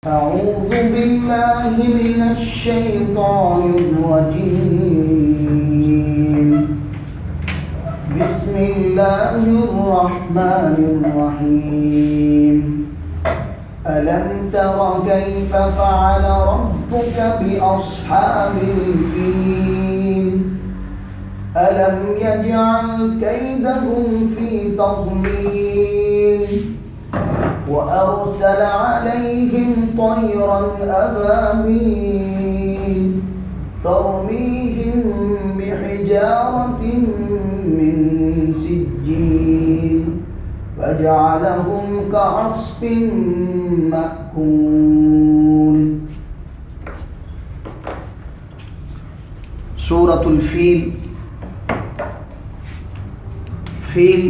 أعوذ بالله من الشيطان الرجيم. بسم الله الرحمن الرحيم. ألم تر كيف فعل ربك بأصحاب الفيل ألم يجعل كيدهم في تضليل وأرسل عليهم طيرا أبابيل ترميهم بحجارة من سجيل فجعلهم كعصف مأكول. سورۃ الفیل. فیل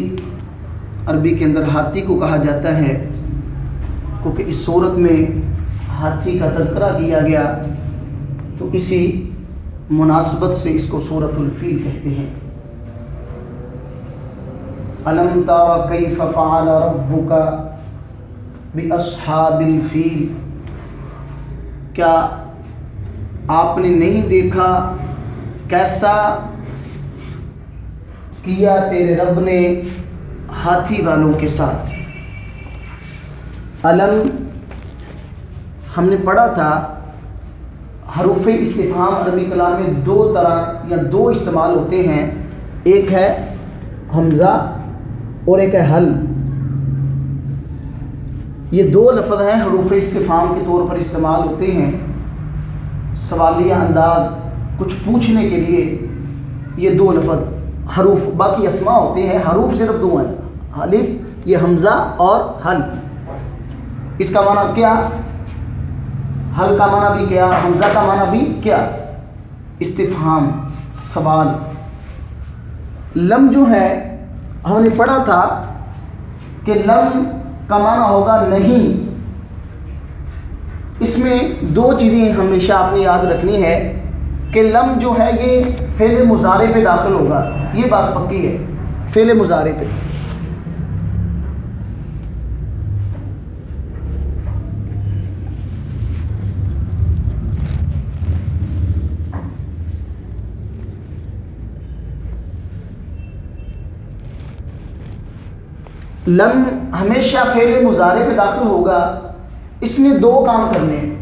عربی کے اندر ہاتھی کو کہا جاتا ہے، کیونکہ اس صورت میں ہاتھی کا تذکرہ کیا گیا، تو اسی مناسبت سے اس کو سورۃ الفیل کہتے ہیں. الم تر کیف فعل ربک باصحاب الفیل، کیا آپ نے نہیں دیکھا کیسا کیا تیرے رب نے ہاتھی والوں کے ساتھ. علم ہم نے پڑھا تھا، حروف استفہام عربی کلام میں دو طرح یا دو استعمال ہوتے ہیں، ایک ہے حمزہ اور ایک ہے حل. یہ دو لفظ ہیں حروف استفہام کے طور پر استعمال ہوتے ہیں، سوالیہ انداز کچھ پوچھنے کے لیے. یہ دو لفظ حروف، باقی اسماء ہوتے ہیں، حروف صرف دو ہیں، الف یہ حمزہ اور حل. اس کا معنی کیا؟ حل کا معنی بھی کیا، حمزہ کا معنی بھی کیا؟ استفہام، سوال. لم جو ہے ہم نے پڑھا تھا کہ لم کا معنی ہوگا نہیں. اس میں دو چیزیں ہمیشہ آپ نے یاد رکھنی ہے کہ لم جو ہے یہ فعل مضارع پہ داخل ہوگا، یہ بات پکی ہے، فعل مضارع پہ. لم ہمیشہ فعل مضارع پہ داخل ہوگا. اس نے دو کام کرنے ہیں.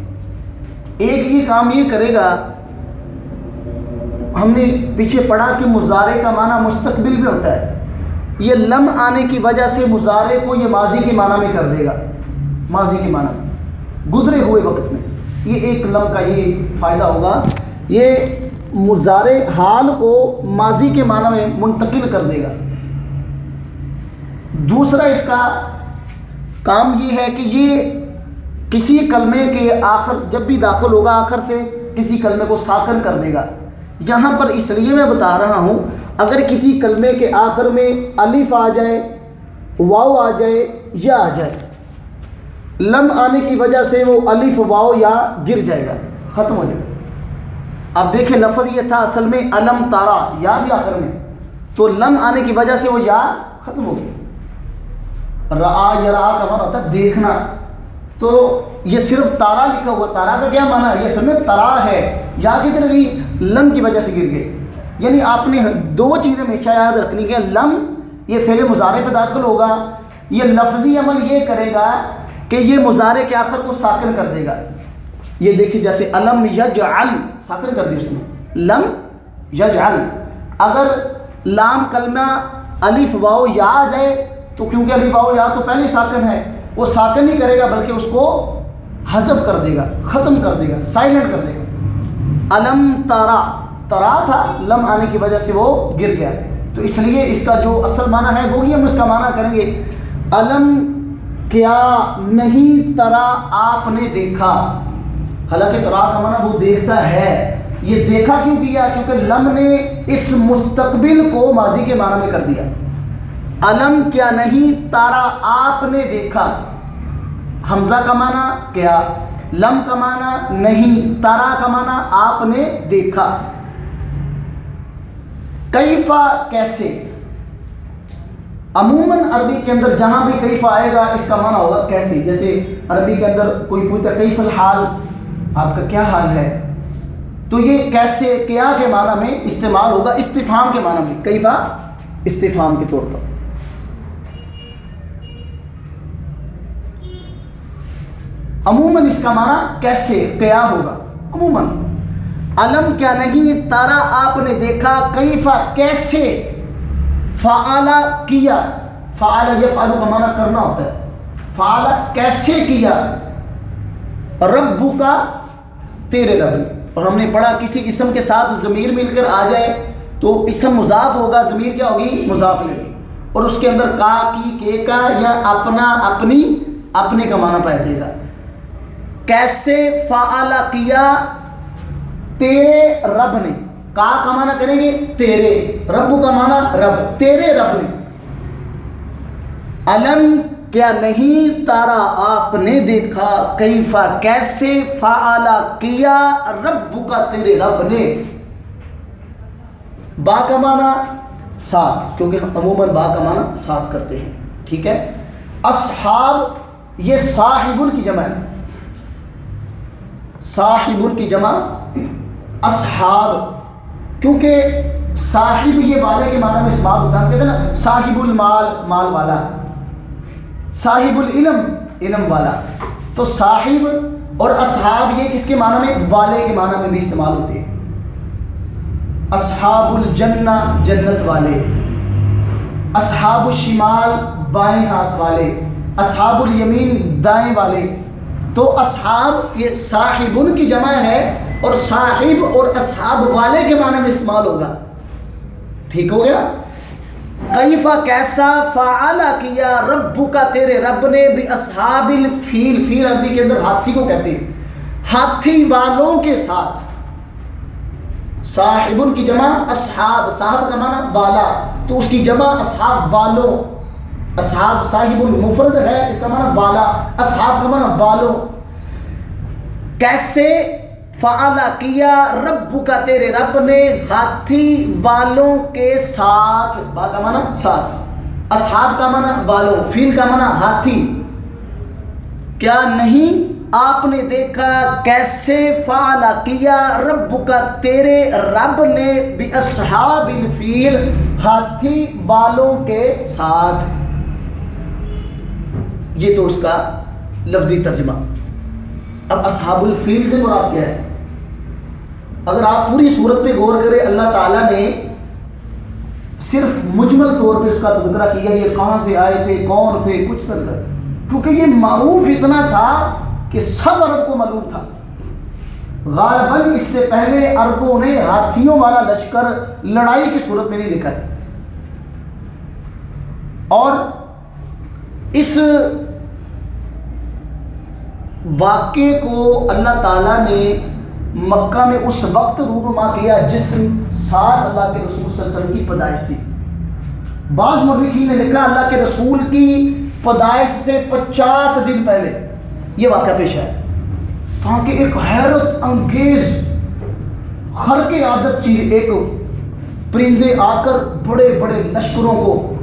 ایک یہ کام یہ کرے گا، ہم نے پیچھے پڑھا کہ مضارع کا معنی مستقبل میں ہوتا ہے، یہ لم آنے کی وجہ سے مضارع کو یہ ماضی کے معنی میں کر دے گا، ماضی کے معنی میں، گزرے ہوئے وقت میں. یہ ایک لم کا یہ فائدہ ہوگا، یہ مضارع حال کو ماضی کے معنی میں منتقل کر دے گا. دوسرا اس کا کام یہ ہے کہ یہ کسی کلمے کے آخر جب بھی داخل ہوگا آخر سے کسی کلمے کو ساکن کر دے گا. یہاں پر اس لیے میں بتا رہا ہوں، اگر کسی کلمے کے آخر میں الف آ جائے، واو آ جائے، یا آ جائے، لم آنے کی وجہ سے وہ الف واو یا گر جائے گا، ختم ہو جائے گا. اب دیکھیں لفظ یہ تھا اصل میں علم تارا، یاد ہی آخر میں، تو لم آنے کی وجہ سے وہ یا ختم ہو گیا. رعا یا رعا کا معنی ہوتا ہے دیکھنا، تو یہ صرف تارا لکھا ہوا، تارا کا کیا معنی ہے؟ یہ سب میں ترا ہے، یا کتنے بھی لم کی وجہ سے گر گئے. یعنی آپ نے دو چیزیں ہمیشہ یاد رکھنی ہے، لم یہ فعل مضارع پہ داخل ہوگا، یہ لفظی عمل یہ کرے گا کہ یہ مضارع کے آخر کو ساکن کر دے گا. یہ دیکھیں جیسے علم یجعل، ساکن کر دی اس نے، لم یجعل. اگر لام کلمہ الف واو یا آ جائے تو کیونکہ الف واو یا تو پہلے ساکن ہے، وہ ساکن نہیں کرے گا بلکہ اس کو حذف کر دے گا، ختم کر دے گا، سائلنٹ کر دے گا. علم تارا، ترا تھا، لم آنے کی وجہ سے وہ گر گیا، تو اس لیے اس کا جو اصل معنی ہے وہی ہم اس کا معنی کریں گے. علم کیا نہیں ترا آپ نے دیکھا، حالانکہ ترا کا معنی وہ دیکھتا ہے. یہ دیکھا کیوں کیا؟ کیونکہ لم نے اس مستقبل کو ماضی کے معنی میں کر دیا. علم کیا نہیں تارا آپ نے دیکھا، حمزہ کا معنی کیا، لم کا معنی نہیں، تارا کا معنی آپ نے دیکھا. کیفا کیسے، عموماً عربی کے اندر جہاں بھی کیف آئے گا اس کا معنی ہوگا کیسے. جیسے عربی کے اندر کوئی پوچھتا کیف الحال، آپ کا کیا حال ہے، تو یہ کیسے کیا کے معنی میں استعمال ہوگا، استفہام کے معنی میں. کیفا استفہام کے طور پر. عموماً اس کا معنی کیسے کیا ہوگا. عموماً علم کیا نہیں تارا آپ نے دیکھا، کیفا کیسے، فعل کیا، فعل یفعل کا معنی کرنا ہوتا ہے، فعل کیسے کیا، رب کا تیرے رب نے. اور ہم نے پڑھا کسی اسم کے ساتھ ضمیر مل کر آ جائے تو اسم مضاف ہوگا، ضمیر کیا ہوگی مضاف لگی، اور اس کے اندر کا کی کے کا یا اپنا اپنی اپنے کا معنی پایا جائے گا. کیسے فعل کیا تیرے رب نے، کا معنی کریں گے تیرے، رب کا معنی رب، تیرے رب نے. علم کیا نہیں تارا آپ نے دیکھا، کیفا کیسے، فعل کیا رب کا تیرے رب نے. با کا معنی ساتھ، کیونکہ عموماً با کا معنی ساتھ کرتے ہیں. ٹھیک ہے. اصحاب یہ صاحب کی جمع ہے، صاحب کی جمع اصحاب، کیونکہ صاحب یہ والے کے معنی میں استعمال ہوتا ہے. کہتے ہیں نا صاحب المال مال والا، صاحب العلم علم والا. تو صاحب اور اصحاب یہ کس کے معنی میں، والے کے معنی میں بھی استعمال ہوتے ہیں. اصحاب الجنہ جنت والے، اصحاب الشمال بائیں ہاتھ والے، اصحاب الیمین دائیں والے. تو اصحاب یہ صاحبن کی جمع ہے، اور صاحب اور اصحاب والے کے معنی میں استعمال ہوگا. ٹھیک ہو گیا. کیفا کیسا، فعل کیا رب کا تیرے رب نے، بھی اصحاب الفیل، فیل عربی کے اندر ہاتھی کو کہتے ہیں، ہاتھی والوں کے ساتھ. صاحبن کی جمع اصحاب، صاحب کا معنی والا، تو اس کی جمع اصحاب والوں. اصحاب صاحب مفرد ہے، اس کا معنی والا، اصحاب کا معنی والوں. کیسے فعل کیا رب کا تیرے رب نے، ہاتھی والوں کے ساتھ، با کا معنی ساتھ، اصحاب کا معنی والوں، فیل کا معنی ہاتھی. کیا نہیں آپ نے دیکھا، کیسے فعل کیا رب کا تیرے رب نے، بھی اصحاب الفیل ہاتھی والوں کے ساتھ. یہ تو اس کا لفظی ترجمہ. اب اصحاب الفیل سے مراد کیا ہے؟ اگر آپ پوری صورت پہ غور کریں، اللہ تعالیٰ نے صرف مجمل طور پہ اس کا تذکرہ کیا، یہ کہاں سے آئے تھے، کون تھے، کچھ تک، کیونکہ یہ معروف اتنا تھا کہ سب عرب کو معلوم تھا. غالباً اس سے پہلے عربوں نے ہاتھیوں والا لشکر لڑائی کی صورت میں نہیں دیکھا تھا. اور اس واقعے کو اللہ تعالیٰ نے مکہ میں اس وقت رونما کیا جس سال اللہ کے رسول صلی اللہ علیہ وسلم کی پیدائش تھی. بعض مورخین نے لکھا اللہ کے رسول کی پیدائش سے 50 دن پہلے یہ واقعہ پیش ہے، تاکہ ایک حیرت انگیز خرق عادت چیز، ایک پرندے آ کر بڑے بڑے لشکروں کو،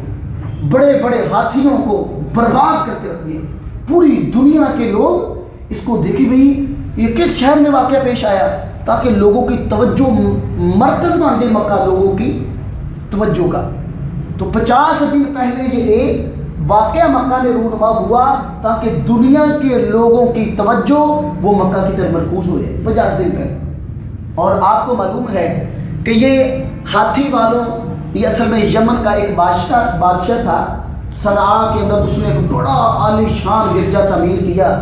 بڑے بڑے ہاتھیوں کو برباد کر کے رکھ دیے. پوری دنیا کے لوگ اس کو دیکھی بھئی یہ کس شہر میں واقعہ پیش آیا، تاکہ لوگوں کی توجہ مرکز بن جائے مکہ لوگوں کی توجہ کا. تو 50 دن پہلے یہ ایک واقعہ مکہ میں رونما ہوا تاکہ دنیا کے لوگوں کی توجہ وہ مکہ کی طرف مرکوز ہوئے 50 دن پہلے. اور آپ کو معلوم ہے کہ یہ ہاتھی والوں یہ اصل میں یمن کا ایک بادشاہ تھا. صنعاء کے اندر اس نے ایک بڑا عالی شان گرجا تعمیر کیا.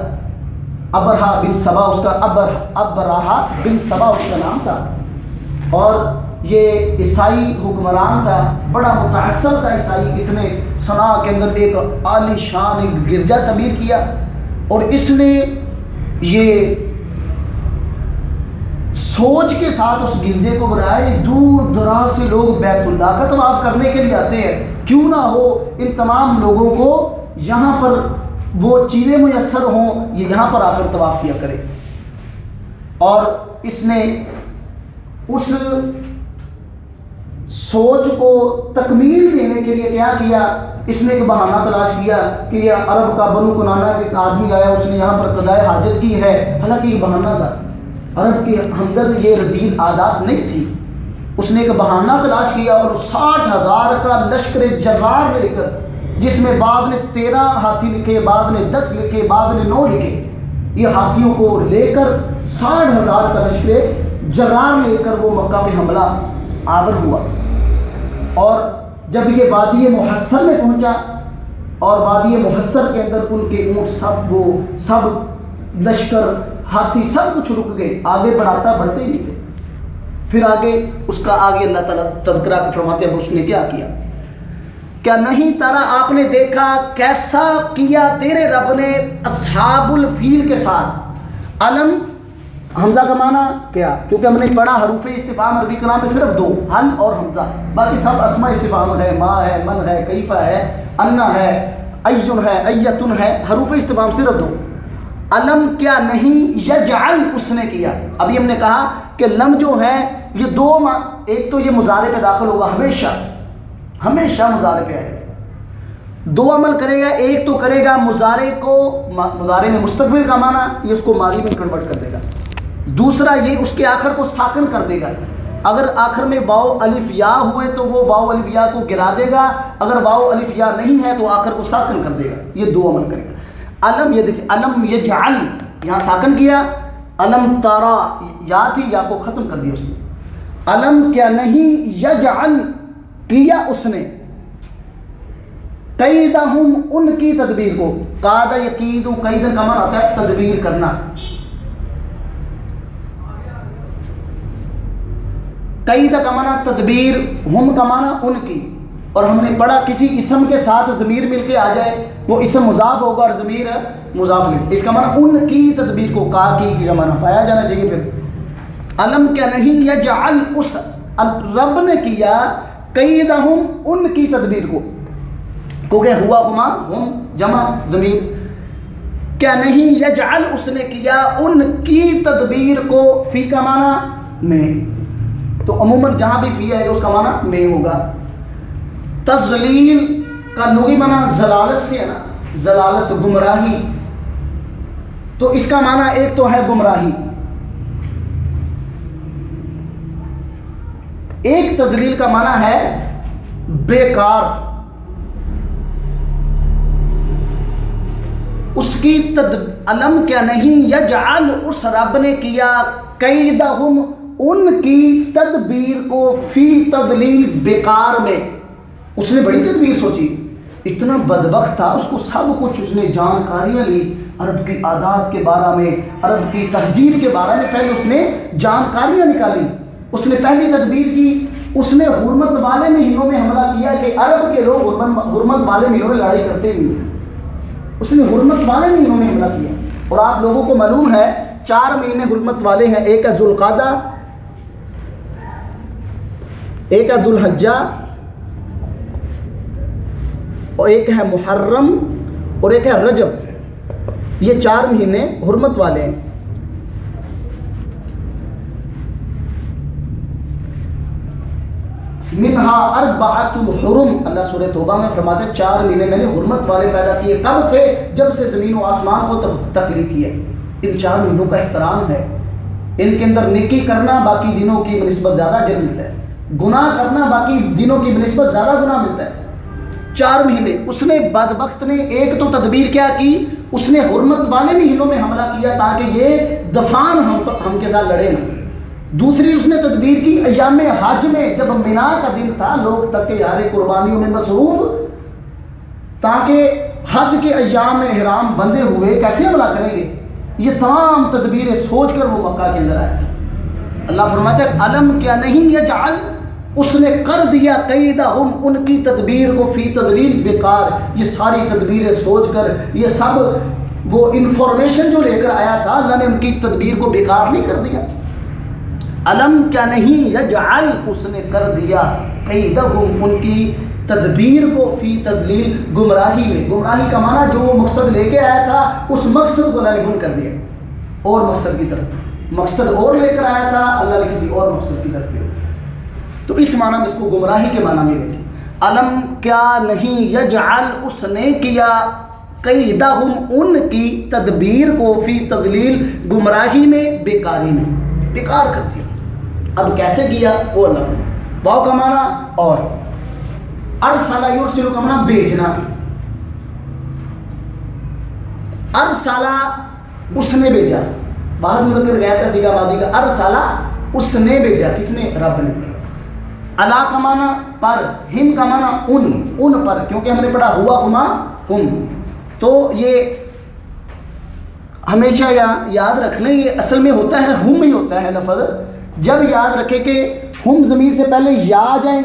ابرہا بن سبا اس کا ابرہا بن سبا اس کا نام تھا، اور یہ عیسائی حکمران تھا، بڑا متعصب تھا عیسائی. اتنے صنعاء کے اندر ایک عالی شان ایک گرجا تعمیر کیا، اور اس نے یہ سوچ کے ساتھ اس گرجے کو بنایا یہ دور دراز سے لوگ بیت اللہ کا طواف کرنے کے لیے آتے ہیں، کیوں نہ ہو ان تمام لوگوں کو یہاں پر وہ چیزیں میسر ہوں، یہ یہاں پر آ کر طواف کیا کرے. اور اس نے اس سوچ کو تکمیل دینے کے لیے کیا کیا؟ اس نے ایک بہانہ تلاش کیا کہ یہ عرب کا بنو کنانہ کے ایک آدمی آیا، اس نے یہاں پر قضائے حاجت کی ہے، حالانکہ یہ بہانہ تھا، عرب کے اندر یہ رذیل عادات نہیں تھی۔ اس نے ایک بہانہ تلاش کیا اور 60,000 کا لشکر جرار لے کر، جس میں بعض نے 13 ہاتھی لکھے، بعض نے 10 لکھے، بعض نے 9 لکھے، یہ ہاتھیوں کو لے کر 60,000 کا لشکر جرار لے کر وہ مکہ میں حملہ آور ہوا۔ اور جب یہ وادی محصر میں پہنچا اور وادی محصر کے اندر ان کے اونٹ سب لشکر ہاتھی سب کچھ رک گئے، آگے بڑھتے نہیں تھے۔ پھر آگے اس کا اللہ تعالیٰ تذکرہ فرماتے ہیں اس نے کیا کیا؟ کیا نہیں ترا آپ نے دیکھا کیسا کیا تیرے رب نے اصحاب الفیل کے ساتھ؟ علم حمزہ کا معنی کیا؟ کیونکہ ہم نے پڑھا حروف استفہام عربی کلام میں صرف 2، حل اور حمزہ، باقی سب اسماء استفہام ہے، ما ہے، من ہے، کیفہ ہے، انا ہے، ایجن ہے، ایتن ہے، حروف استفہام صرف 2۔ علم کیا نہیں یجعل اس نے کیا۔ ابھی ہم نے کہا کہ لم جو ہے یہ 2 ایک تو یہ مضارع پہ داخل ہوگا، ہمیشہ مضارع پہ آئے گا، 2 عمل کرے گا۔ ایک تو کرے گا مضارع کو، مضارع میں مستقبل کا معنی، یہ اس کو ماضی میں کنورٹ کر دے گا۔ دوسرا یہ اس کے آخر کو ساکن کر دے گا، اگر آخر میں واو الف یا ہوئے تو وہ واو الف یا کو گرا دے گا، اگر واو الف یا نہیں ہے تو آخر کو ساکن کر دے گا۔ یہ 2 عمل کرے گا۔ علم، یہ دیکھیں علم یجعل، یہاں ساکن کیا، علم تارا یا تھی، یا کو ختم کر دیا اس نے۔ علم کیا نہیں یجعل کیا اس نے، قیدہم ان کی تدبیر کو، قاد یقید، قید کا معنی ہوتا ہے تدبیر کرنا، قید کا معنی تدبیر، ہم کا معنی ان کی، اور ہم نے پڑھا کسی اسم کے ساتھ ضمیر مل کے آ جائے وہ اسم مضاف ہوگا اور ضمیر مضاف لے، اس کا معنی ان کی تدبیر کو، کا کی کا معنی پایا جانا چاہیے۔ پھر علم کیا نہیں یجعل اس رب نے کیا قیدہم ان کی تدبیر کو، کیونکہ ہوا ہما ہم جمع ضمیر، کیا نہیں یجعل اس نے کیا ان کی تدبیر کو، فی کا معنی میں، تو عموماً جہاں بھی فی ہے اس کا معنی میں ہوگا۔ تضلیل کا لغوی معنی ضلالت سے ہے نا، ضلالت گمراہی، تو اس کا معنی ایک تو ہے گمراہی، ایک تضلیل کا معنی ہے بیکار، اس کی علم کیا نہیں یجعل اس رب نے کیا قیدہم ان کی تدبیر کو، فی تضلیل بیکار میں، اس نے بڑی تدبیر سوچی، اتنا بدبخت تھا، اس کو سب کچھ اس نے جانکاریاں لی عرب کی عادات کے بارے میں، عرب کی تہذیب کے بارے میں، پہلے اس نے جانکاریاں نکالی، اس نے پہلی تدبیر کی، اس نے حرمت والے مہینوں میں حملہ کیا کہ عرب کے لوگ حرمت والے مہینوں میں لڑائی کرتے نہیں، اس نے حرمت والے مہینوں میں حملہ کیا۔ اور آپ لوگوں کو معلوم ہے 4 مہینے حرمت والے ہیں، ایک ہے ذوالقعدہ، ایک ہے ذوالحجہ، اور ایک ہے محرم، اور ایک ہے رجب، یہ 4 مہینے حرمت والے ہیں۔ منہا اربعۃ حرم، اللہ سورہ توبہ میں فرماتے ہیں 4 مہینے میں نے حرمت والے پیدا کیے، کب سے؟ جب سے زمین و آسمان کو تخلیق کیا۔ ان 4 مہینوں کا احترام ہے، ان کے اندر نیکی کرنا باقی دنوں کی بنسبت زیادہ اجر ملتا ہے، گناہ کرنا باقی دنوں کی بنسبت زیادہ گناہ ملتا ہے۔ 4 مہینے اس نے بدبخت نے ایک تو تدبیر کیا کی، اس نے حرمت والے مہینوں میں حملہ کیا تاکہ یہ دفان ہم کے ساتھ لڑے نہ۔ دوسری اس نے تدبیر کی ایام حج میں، جب مینا کا دن تھا، لوگ تک کے یار قربانیوں میں مصروف، تاکہ حج کے ایام احرام بندے ہوئے کیسے حملہ کریں گے، یہ تمام تدبیریں سوچ کر وہ مکہ کے اندر آئے تھے۔ اللہ فرماتا ہے علم کیا نہیں یجعل، اس نے کر دیا قیدہم ان کی تدبیر کو، فی تدلیل بیکار، یہ ساری تدبیریں سوچ کر، یہ سب وہ انفارمیشن جو لے کر آیا تھا، اللہ نے ان کی تدبیر کو بیکار نہیں کر دیا۔ علم کیا نہیں یجعل اس نے کر دیا قیدہم ان کی تدبیر کو، فی تضلیل گمراہی میں، گمراہی کا معنی جو وہ مقصد لے کے آیا تھا اس مقصد کو اللہ نے گم کر دیا، اور مقصد کی طرف، مقصد اور لے کر آیا تھا، اللہ نے کسی اور مقصد کی طرف لیا۔ تو اس معنی میں اس کو گمراہی کے معنی میں لیں. علم کیا نہیں یجعل اس نے کیا قیدہم ان کی تدبیر کو فی تضلیل گمراہی میں بیکاری میں بیکار کر دیا. اب کیسے کیا وہ علم. واو کا معنی اور ارسل یرسل کا معنی بھیجنا. ارسل اس نے بھیجا بعد مذکر غائب کا صیغہ ماضی کا. ارسل اس نے بھیجا کس نے رب نے. علا کا معنی پر ہم کا معنی ان پر کیونکہ ہم نے پڑھا ہوا ہما ہم تو یہ ہمیشہ یاد رکھ لیں یہ اصل میں ہوتا ہے ہم ہی ہوتا ہے لفظ. جب یاد رکھے کہ ہم ضمیر سے پہلے یا آ جائے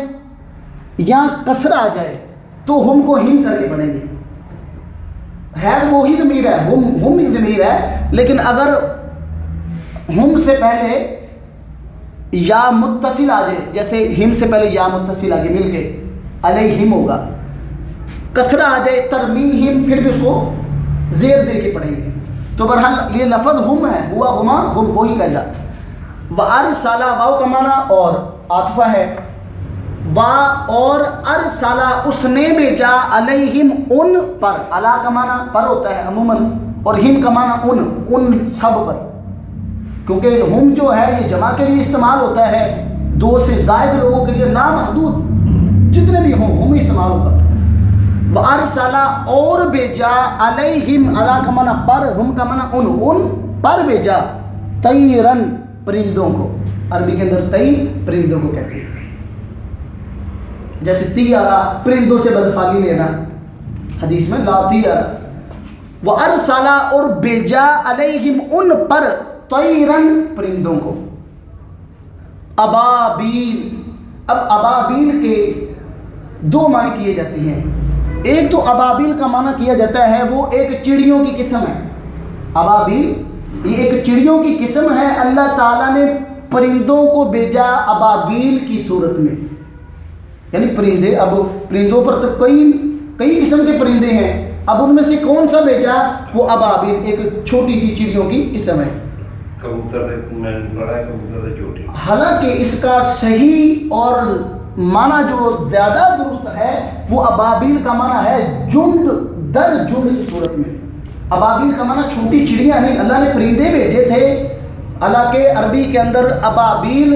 یا کسر آ جائے تو ہم کو ہم کرنے پڑیں گے. ہے وہی ضمیر ہے ہم ہی ضمیر ہے لیکن اگر ہم سے پہلے یا متصل آ جائے جیسے ہم سے پہلے یا متصل آگے مل کے علیہم ہوگا. کسرہ آ جائے ترمیہم پھر بھی اس کو زیر دے کے پڑھیں گے. تو بہرحال یہ لفظ ہم ہے ہوا ہما ہم وہی پیدا. وَأَرْسَلَ واو کا معنی اور عاطفہ ہے. وا اور ارسلہ اس نے بھیجا علیہم ان پر. علا کا معنی پر ہوتا ہے عموماً اور ہم کا معنی ان سب پر کیونکہ ہم جو ہے یہ جمع کے لیے استعمال ہوتا ہے. دو سے زائد لوگوں کے لیے لامحدود جتنے بھی ہوں ہم استعمال ہوگا. وَأَرْسَلَ اور بھیجا علیہم علا کا معنی پر ہم کا معنی ان پر بھیجا طیرن پرندوں کو. عربی کے اندر طی پرندوں کو کہتے ہیں. جیسے طیارہ پرندوں سے بدفالی لینا حدیث میں لا طیارہ. وَأَرْسَلَ اور بھیجا علیہم ان پر طیرن پرندوں کو. ابابیل. اب ابابیل کے دو معنی کیے جاتے ہیں. ایک تو ابابیل کا معنی کیا جاتا ہے وہ ایک چڑیوں کی قسم ہے. ابابیل یہ ایک چڑیوں کی قسم ہے. اللہ تعالیٰ نے پرندوں کو بھیجا ابابیل کی صورت میں یعنی پرندے. اب پرندوں پر تو کئی قسم کے پرندے ہیں. اب ان میں سے کون سا بھیجا وہ ابابیل ایک چھوٹی سی چڑیوں کی قسم ہے. حالانکہ اس کا صحیح اور معنی جو زیادہ درست ہے وہ ابابیل کا معنی ہے جنڈ در جنڈ کی صورت میں. ابابیل کا معنی چھوٹی چڑیاں نہیں. اللہ نے پرندے بھیجے تھے. اللہ کے عربی کے اندر ابابیل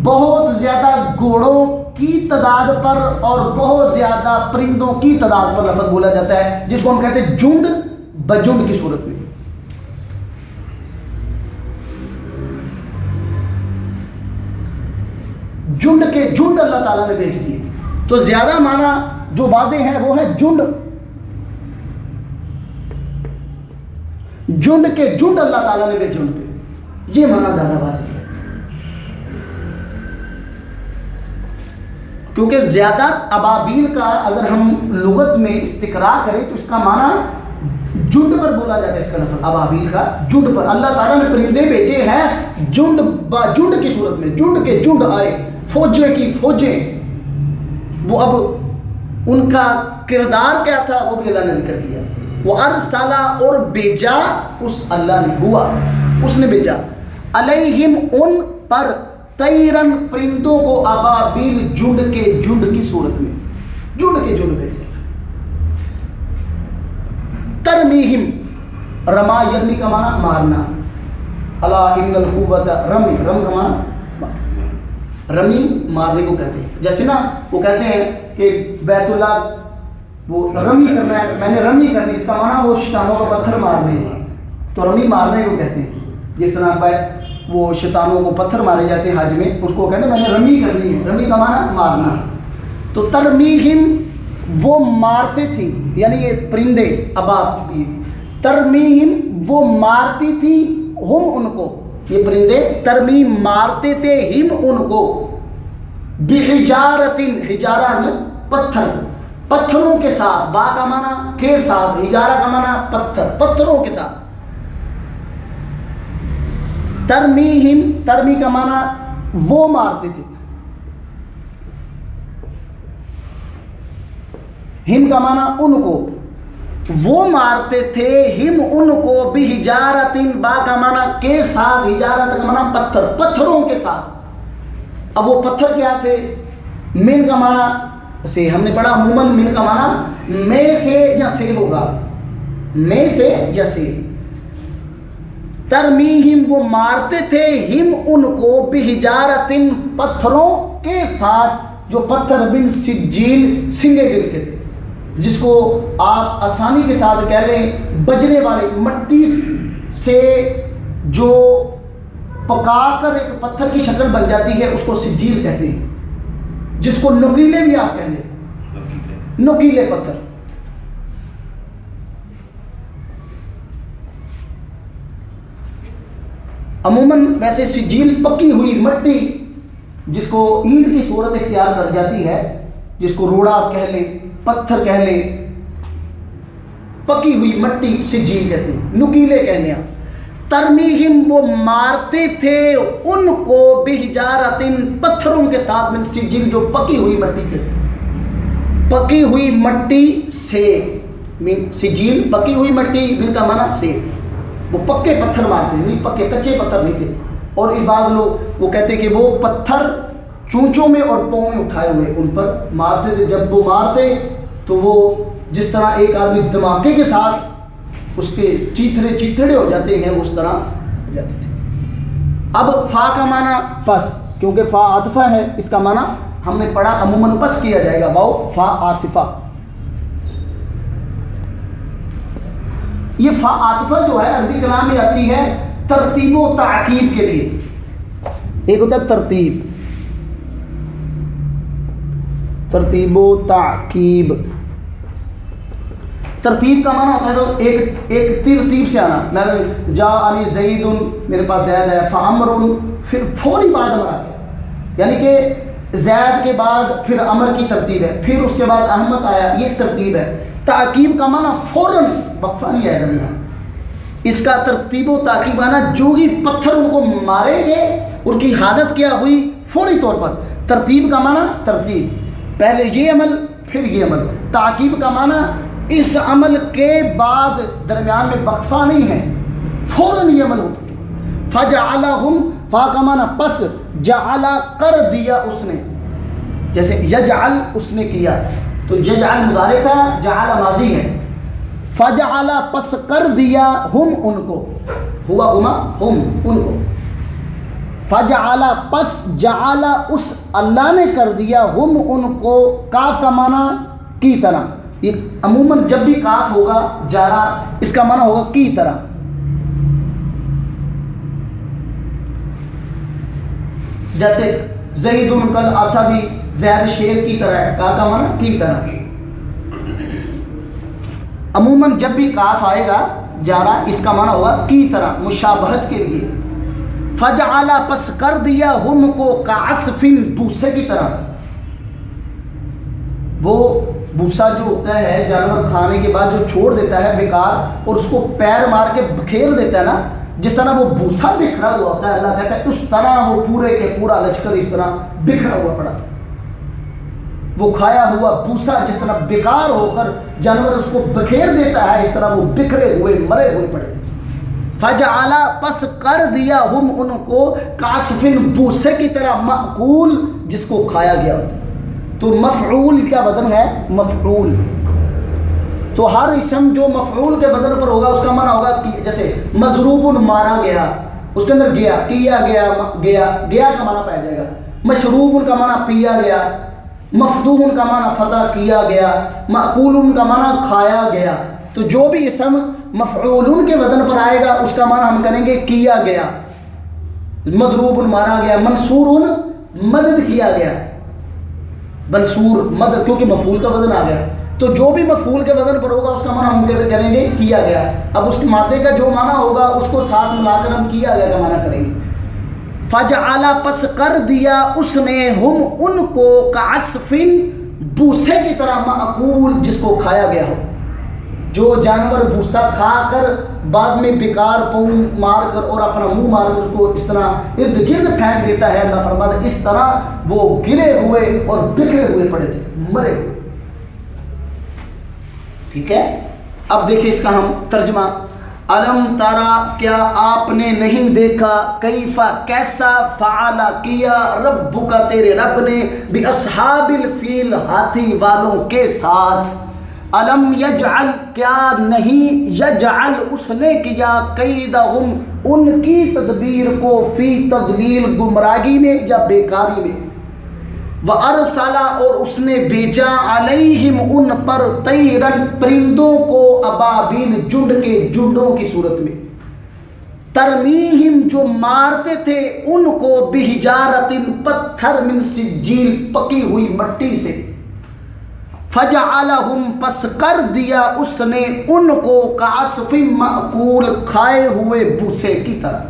بہت زیادہ گھوڑوں کی تعداد پر اور بہت زیادہ پرندوں کی تعداد پر لفظ بولا جاتا ہے جس کو ہم کہتے ہیں جنڈ بجنڈ کی صورت میں. جنڈ کے جنڈ اللہ تعالیٰ نے بھیج دیے. تو زیادہ معنی جو واضح ہے وہ ہے جنڈ. جنڈ کے جنڈ اللہ تعالیٰ نے بھیجے ان پہ. یہ معنی زیادہ واضح ہے کیونکہ زیادہ ابابیل کا اگر ہم لغت میں استقرا کریں تو اس کا معنی جنڈ پر بولا جاتا ہے. اس کا لفظ ابابیل کا جنڈ پر. اللہ تعالیٰ نے پرندے بھیجے ہیں جنڈ با جنڈ کی صورت میں. جنڈ کے جنڈ آئے فوجیں کی فوجیں. وہ اب ان کا کردار کیا تھا وہ بھی اللہ نے ذکر کیا. وہ ارسلہ اور بھیجا اس اللہ نے ہوا اس نے بھیجا علیہم ان پر طیرن پرندوں کو ابابیل جنڈ کے جنڈ کی صورت میں. جنڈ کے جنڈ بھیجے. ترمیہم رما یرمی کا معنی مارنا. الا ان القوۃ رمی رم کا معنی رمی مارنے کو کہتے ہیں. جیسے نا وہ کہتے ہیں کہ بیت اللہ وہ رمی کرنا ہے میں نے رمی کرنی اس کا معنی وہ شیطانوں کا پتھر مارنے تو رمی مارنے کو کہتے ہیں. جس طرح وہ شیطانوں کو پتھر مارے جاتے ہیں حج میں اس کو کہتے ہیں میں نے رمی کرنی ہے. رمی کا معنی مارنا. تو ترمیہم وہ مارتے تھی یعنی یہ پرندے ابابیل. ترمیہم وہ مارتی تھی ہم ان کو. یہ پرندے ترمیم مارتے تھے ہم ان کو بحجارت حجارہ میں پتھر پتھروں کے ساتھ. با کا معنی کے ساتھ. حجارہ کا معنی پتھر پتھروں کے ساتھ. ترمیہم ترمی کا معنی وہ مارتے تھے. ہم کا معنی ان کو وہ مارتے تھے ہم ان کو بحجارت. با کا معنی کے ساتھ. حجارت کا معنی پتھر پتھروں کے ساتھ. اب وہ پتھر کیا تھے؟ من کا معنی سے ہم نے پڑھا عموماً من کا معنی میں سے یا سے ہوگا، میں سے یا سے۔ ترمیہم وہ مارتے تھے، ہم ان کو بحجارۃ پتھروں کے ساتھ، جو پتھر بن سجیل سنگے دل کے تھے، جس کو آپ آسانی کے ساتھ کہہ لیں بجنے والے، مٹی سے جو پکا کر ایک پتھر کی شکل بن جاتی ہے اس کو سجیل کہتے ہیں، جس کو نکیلے بھی آپ کہہ لیں، نکیلے پتھر۔ عموماً ویسے سجیل پکی ہوئی مٹی جس کو اینٹ کی صورت اختیار کر جاتی ہے، جس کو روڑا آپ کہہ لیں، پتھر کہہ لیں، پکی ہوئی مٹی سجیل کہتے ہیں، نکیلے کہنے ہیں۔ ترمیہم وہ مارتے تھے ان کو بحجارۃ پتھروں کے ساتھ، من سجیل جو پکی ہوئی مٹی کے ساتھ، پکی ہوئی مٹی سے، من سجیل پکی ہوئی مٹی، من کا معنی سے، وہ پکے پتھر مارتے نہیں، پکے کچے پتھر نہیں تھے۔ اور اس بعد لوگ وہ کہتے کہ وہ پتھر چونچوں میں اور پاؤں میں اٹھائے ہوئے ان پر مارتے تھے، جب وہ مارتے تو وہ جس طرح ایک آدمی دھماکے کے ساتھ اس کے چیتھڑے ہو جاتے ہیں اس طرح ہو جاتے تھے۔ اب فا کا معنی پس، کیونکہ فا عاطفہ ہے، اس کا معنی ہم نے پڑھا عموماً پس کیا جائے گا، واو فا عاطفہ۔ یہ فا عاطفہ جو ہے عربی کلام میں آتی ہے ترتیب و تعقیب کے لیے۔ ایک ہوتا ہے ترتیب، ترتیب و تعقیب۔ ترتیب کا معنی ہوتا ہے تو ایک ترتیب سے آنا، میں جاءنی زید، میرے پاس زید ہے، فامر، پھر فوری بعد امر آ گیا، یعنی کہ زید کے بعد پھر امر کی ترتیب ہے، پھر اس کے بعد احمد آیا، یہ ترتیب ہے۔ تعقیب کا معنی فوراً، وقفہ نہیں ہے درمیان، اس کا ترتیب و تعقیب آنا، جو ہی پتھر ان کو ماریں گے ان کی حالت کیا ہوئی فوری طور پر۔ ترتیب کا معنی ترتیب، پہلے یہ عمل پھر یہ عمل۔ تعقیب کا معنی اس عمل کے بعد درمیان میں وقفہ نہیں ہے، فوراً یہ عمل ہو چکا۔ فجعلہم، فا کا معنی پس، جعل کر دیا اس نے، جیسے یجعل اس نے کیا، تو یجعل مضارع تھا، جعل ماضی ہے۔ فجعل پس کر دیا، ہم ان کو، ہوا ہما ہم ان کو، فجعل پس جعل اس اللہ نے کر دیا، ہم ان کو، کاف کا معنی کی طرح، یہ عموماً جب بھی کاف ہوگا جارا اس کا معنی ہوگا کی طرح۔ جیسے زید کل اسدی، زید شیر کی طرح ہے، کا معنی کی طرح۔ عموماً جب بھی کاف آئے گا جارا اس کا معنی ہوگا کی طرح، مشابہت کے لیے۔ فجعل پس کر دیا، ہم کو، کعصف بوسے کی طرح۔ وہ بوسا جو ہوتا ہے جانور کھانے کے بعد جو چھوڑ دیتا ہے بیکار اور اس کو پیر مار کے بکھیر دیتا ہے نا، جس طرح وہ بوسا بکھرا ہوا ہوتا ہے، اللہ کہتا ہے اس طرح وہ پورے کے پورا لشکر اس طرح بکھرا ہوا پڑا تھا۔ وہ کھایا ہوا بوسا جس طرح بیکار ہو کر جانور اس کو بکھیر دیتا ہے، اس طرح وہ بکھرے ہوئے مرے ہوئے پڑے تھے۔ فجعل پس کر دیا، ہم ان کو، کعصف بوسے کی طرح، مأکول جس کو کھایا گیا ہوتا ہے۔ تو مفعول کا وزن ہے مفعول، تو ہر اسم جو مفعول کے وزن پر ہوگا اس کا معنی ہوگا جیسے مضروب مارا گیا، اس کے اندر گیا، کیا گیا، گیا کا معنی پایا جائے گا۔ مشروب کا معنی پیا گیا، مفدوم کا معنی فتح کیا گیا، مأکول کا معنی کھایا گیا۔ تو جو بھی اسم مفعول کے وزن پر آئے گا اس کا معنی ہم کریں گے کیا گیا، مضروب مارا گیا، منصور مدد کیا گیا، منصور مدد، کیونکہ مفعول کا وزن آ گیا۔ تو جو بھی مفعول کے وزن پر ہوگا اس کا معنی ہم کریں گے کیا گیا۔ اب اس مادے کا جو معنی ہوگا اس کو ساتھ ملا کر ہم کیا گیا کا معنی کریں گے۔ فجعل پس کر دیا اس نے، ہم ان کو، کعصف بوسے کی طرح، مأکول جس کو کھایا گیا ہو۔ جو جانور بھوسا کھا کر بعد میں بیکار پاؤں مار کر اور اپنا منہ مار کر اس کو اس طرح ارد گرد پھینک دیتا ہے، اللہ فرماتا ہے اس طرح وہ گرے ہوئے اور بکھرے ہوئے پڑے تھے، مرے ہوئے۔ ٹھیک ہے، اب دیکھیں اس کا ہم ترجمہ۔ الم تارا کیا آپ نے نہیں دیکھا کیفا کیسا فعل کیا ربک تیرے رب نے باصحاب الفیل ہاتھی والوں کے ساتھ. الم یجعل کیا نہیں یجعل اس نے کیا کیدہم ان کی تدبیر کو فی تضلیل گمراہی میں یا بیکاری میں. وَأَرْسَلَ اور اس نے بھیجا علیہم ان پر طیرن پرندوں کو ابابیل جھنڈ کے جھنڈوں کی صورت میں ترمیہم جو مارتے تھے ان کو بحجارۃ پتھر من سجیل پکی ہوئی مٹی سے. فجعلہم پس کر دیا اس نے ان کو کعصف مأکول کھائے ہوئے بھوسے کی طرح.